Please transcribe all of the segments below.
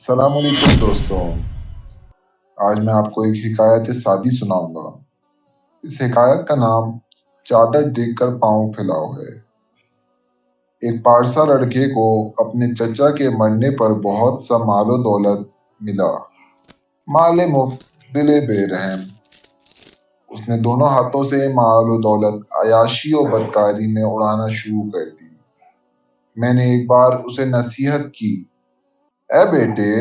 السلام علیکم دوستوں، آج میں آپ کو ایک حکایت سادی سناؤں گا۔ اس حکایت کا نام چادر دیکھ کر پاؤں پھیلاؤ ہے۔ ایک پارسا لڑکے کو اپنے چچا کے مرنے پر بہت سا مال و دولت ملا۔ مال مفت، دل بے رحم۔ اس نے دونوں ہاتھوں سے مال و دولت عیاشی و بدکاری میں اڑانا شروع کر دی۔ میں نے ایک بار اسے نصیحت کی، اے بیٹے،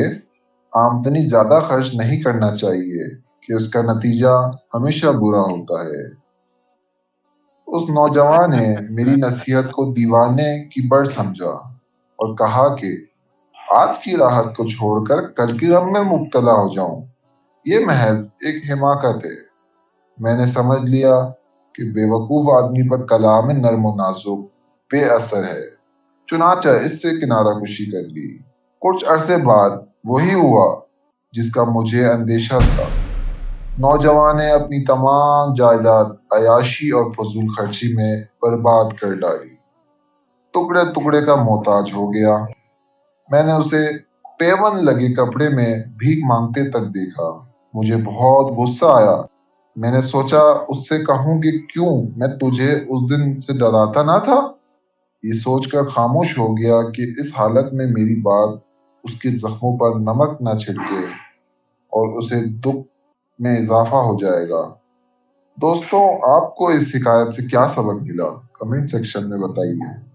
آمدنی زیادہ خرچ نہیں کرنا چاہیے کہ اس کا نتیجہ ہمیشہ برا ہوتا ہے۔ اس نوجوان نے میری نصیحت کو دیوانے کی بڑھ سمجھا اور کہا کہ آج کی راحت کو چھوڑ کر کل کی غم میں مبتلا ہو جاؤں، یہ محض ایک حماقت ہے۔ میں نے سمجھ لیا کہ بے وقوف آدمی پر کلام نرم و نازک بے اثر ہے، چنانچہ اس سے کنارہ کشی کر لی۔ کچھ عرصے بعد وہی ہوا جس کا مجھے اندیشہ تھا۔ نوجوان نے اپنی تمام جائیداد عیاشی اور فضول خرچی میں برباد کر ڈالی، ٹکڑے ٹکڑے کا محتاج ہو گیا۔ میں نے اسے پیون لگے کپڑے میں بھیک مانگتے تک دیکھا۔ مجھے بہت غصہ آیا۔ میں نے سوچا اس سے کہوں کہ کیوں میں تجھے اس دن سے ڈراتا نہ تھا۔ یہ سوچ کر خاموش ہو گیا کہ اس حالت میں میری بات اس کے زخموں پر نمک نہ چھڑکے اور اسے دکھ میں اضافہ ہو جائے گا۔ دوستوں، آپ کو اس حکایت سے کیا سبق ملا؟ کمنٹ سیکشن میں بتائیے۔